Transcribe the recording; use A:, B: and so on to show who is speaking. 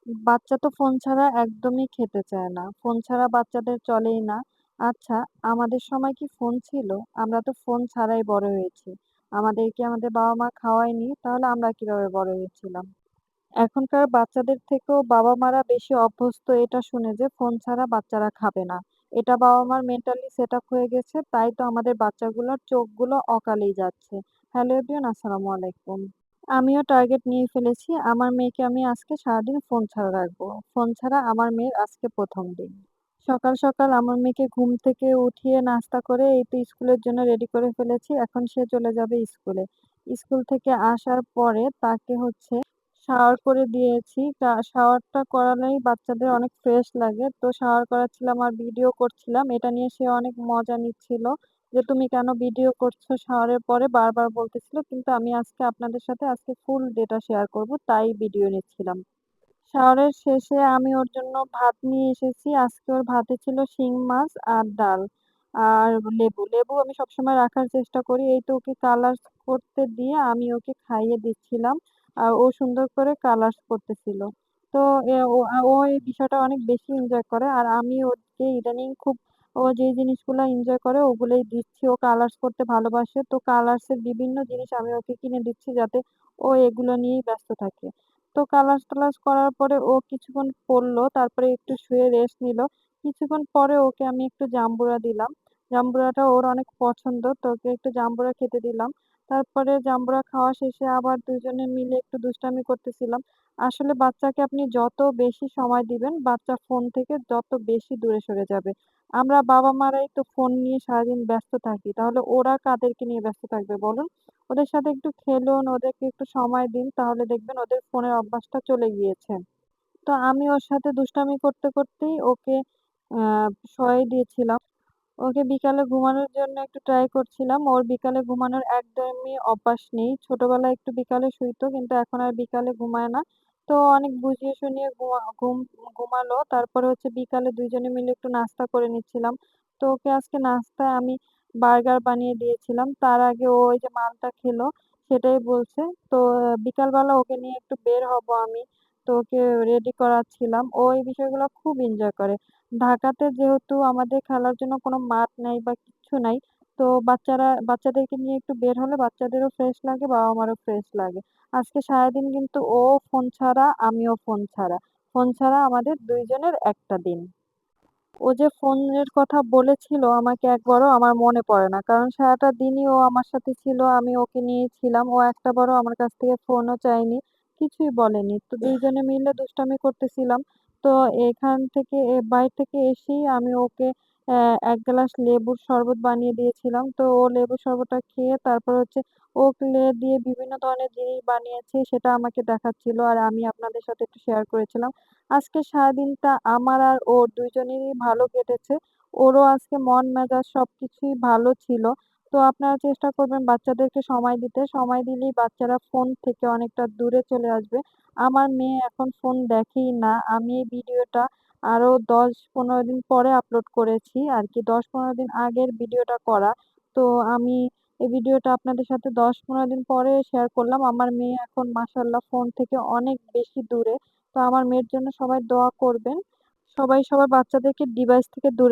A: বাচ্চা তো ফোন ছাড়া একদমই খেতে চায় না। ফোন ছাড়া বাচ্চাদের চলেই না। আচ্ছা, আমাদের সময় কি ফোন ছিল? আমরা তো ফোন ছাড়াই বড় হয়েছি। আমাদেরকে আমাদের বাবা-মা খাওয়ায়নি, তাহলে আমরা কিভাবে বড় হয়েছিলাম? এখনকার বাচ্চাদের থেকেও বাবা-মারা বেশি অভ্যস্ত এটা শুনে যে ফোন ছাড়া বাচ্চারা খাবে না। এটা বাবা-মার মেন্টালি সেটআপ হয়ে গেছে, তাই তো আমাদের বাচ্চাগুলোর চোখগুলো অকালেই যাচ্ছে। হ্যালো এভরিওয়ান, আসসালামু আলাইকুম। আমিও টার্গেট নিয়ে ফেলেছি। আমার মেয়েকে আমি আজকে সারাদিন ফোন ছাড়া রাখবো। ফোন ছাড়া আমার মেয়ের আজকে ১ম দিন। সকাল, সকাল আমার মেয়েকে ঘুম থেকে উঠিয়ে নাস্তা করে এই তো স্কুলের জন্য রেডি করে ফেলেছি। এখন সে চলে যাবে স্কুলে। স্কুল থেকে আসার পরে তাকে হচ্ছে শাওয়ার করে দিয়েছি। শাওয়ারটা করালেই বাচ্চাদের অনেক ফ্রেশ লাগে। তো শাওয়ার করাচ্ছিলাম আর ভিডিও করছিলাম। এটা নিয়ে সে অনেক মজা নিচ্ছিল। যে, "তুমি কেন ভিডিও করছো?" শাওয়ারের পরে বারবার বলতেছিল। কিন্তু আমি আজকে আপনাদের সাথে আজকে ফুল ডেটা শেয়ার করব, তাই ভিডিও নিচ্ছিলাম। শাওয়ারের শেষে আমি ওর জন্য ভাত নিয়ে এসেছি। আজকে ওর ভাতে ছিল শিং মাছ আর ডাল আর লেবু। লেবু আমি সবসময় রাখার চেষ্টা করি। এই তো ওকে কালার্স করতে দিয়ে আমি ওকে খাইয়ে দিচ্ছিলাম। আর ও সুন্দর করে কালার্স করতেছিল। তো ও এই বিষয়টা অনেক বেশি এনজয় করে। আর আমি ওকে ইদানিং খুব ও যেই জিনিসগুলা এনজয় করে ওগুলোই দিচ্ছি। ও কালার্স করতে ভালোবাসে। তো কালার্স এর বিভিন্ন জিনিস আমি ওকে কিনে দিচ্ছি যাতে ও এগুলো নিয়েই ব্যস্ত থাকে। তো কালার্স-টালার্স করার পরে ও কিছুক্ষণ পড়লো, তারপরে একটু শুয়ে রেস্ট নিলো। কিছুক্ষণ পরে ওকে আমি একটু জাম্বুরা দিলাম। জাম্বুরাটা ওর অনেক পছন্দ, তো ওকে একটু জাম্বুরা খেতে দিলাম। তারপরে জাম্বুরা খাওয়া শেষে আবার দুজনে মিলে একটু দুষ্টামি করতেছিলাম। আসলে বাচ্চাকে আপনি যত বেশি সময় দিবেন, বাচ্চা ফোন থেকে তত বেশি দূরে সরে যাবে। আমরা বাবা-মারাই তো ফোন নিয়ে সারাদিন ব্যস্ত থাকি। তাহলে ওরা কাদেরকে নিয়ে ব্যস্ত থাকবে বলুন? ওদের সাথে একটু খেলুন, ওদেরকে একটু সময় দিন, তাহলে দেখবেন ওদের ফোনের অভ্যাসটা চলে গিয়েছে। তো আমি ওর সাথে দুষ্টামি করতে, করতেই ওকে আ শোয়াই দিয়েছিলাম। ওকে বিকালে ঘুমানোর জন্য একটু ট্রাই করছিলাম। ওর বিকালে ঘুমানোর একদমই অভ্যাস নেই। ছোটবেলায় একটু বিকালে শুইতো, কিন্তু এখন আর বিকালে ঘুমায় না। তো অনেক বুঝিয়ে শুনিয়ে ঘুমালো। তারপরে হচ্ছে বিকালে ২ জনে মিলে একটু নাস্তা করে নিচ্ছিলাম। তো ওকে আজকে নাস্তায় আমি বার্গার বানিয়ে দিয়েছিলাম। তার আগে ও ওই যে মালটা খেলো, সেটাই বলছে। তো বিকালবেলা ওকে নিয়ে একটু বের হবো আমি। তো ওকে রেডি করাচ্ছিলাম। ও এই বিষয়গুলো খুব এনজয় করে। ঢাকাতে যেহেতু আমাদের খেলার জন্য কোনো মাঠ নাই বা কিচ্ছু নাই। তো বাচ্চাদেরকে নিয়ে একটু বের হলে বাচ্চাদেরও ফ্রেশ লাগে, বাবা-মারও ফ্রেশ লাগে। আজকে সারাদিন কিন্তু ও ফোন ছাড়া, আমিও ফোন ছাড়া। ফোন ছাড়া আমাদের ২ জনের একটা দিন। ও যে ফোনের কথা বলেছিল আমাকে একবারও আমার মনে পড়ে না। কারণ সারাটা দিনই ও আমার সাথে ছিল, আমি ওকে নিয়েই ছিলাম। ও একটাবারও আমার কাছ থেকে ফোনও চায়নি, কিছুই বলেনি। তো ২ জনে মিলে দুষ্টামি করতেছিলাম। তো এখান থেকে বাইরে থেকে এসেই আমি ওকে ১ গ্লাস লেবুর শরবত বানিয়ে দিয়েছিলাম। তো ও লেবুর শরবতটা খেয়ে তারপর হচ্ছে ও ক্লে দিয়ে বিভিন্ন ধরনের জিনিস বানিয়েছে সেটা আমাকে দেখাচ্ছিল। আর আমি আপনাদের সাথে একটু শেয়ার করেছিলাম। আজকে সারাদিনটা আমার আর ওর ২ জনেরই ভালো কেটেছে। ওরও আজকে মন মেজাজ সবকিছুই ভালো ছিল। তো আপনারা চেষ্টা করবেন বাচ্চাদেরকে সময় দিতে। সময় দিলেই বাচ্চারা ফোন থেকে অনেকটা দূরে চলে আসবে। আমার মেয়ে এখন ফোন দেখেই না। আমি এই ভিডিওটা আরো ১০-১৫ দিন পরে আপলোড করেছি আরকি। ১০-১৫ দিন আগের ভিডিওটা করা। তো আমি এই ভিডিওটা আপনাদের সাথে ১০-১৫ দিন পরে শেয়ার করলাম। আমার মেয়ে এখন মাশাআল্লাহ ফোন থেকে অনেক বেশি দূরে। তো আমার মেয়ের জন্য সবাই দোয়া করবেন। সবাই সবার বাচ্চাদেরকে ডিভাইস থেকে দূরে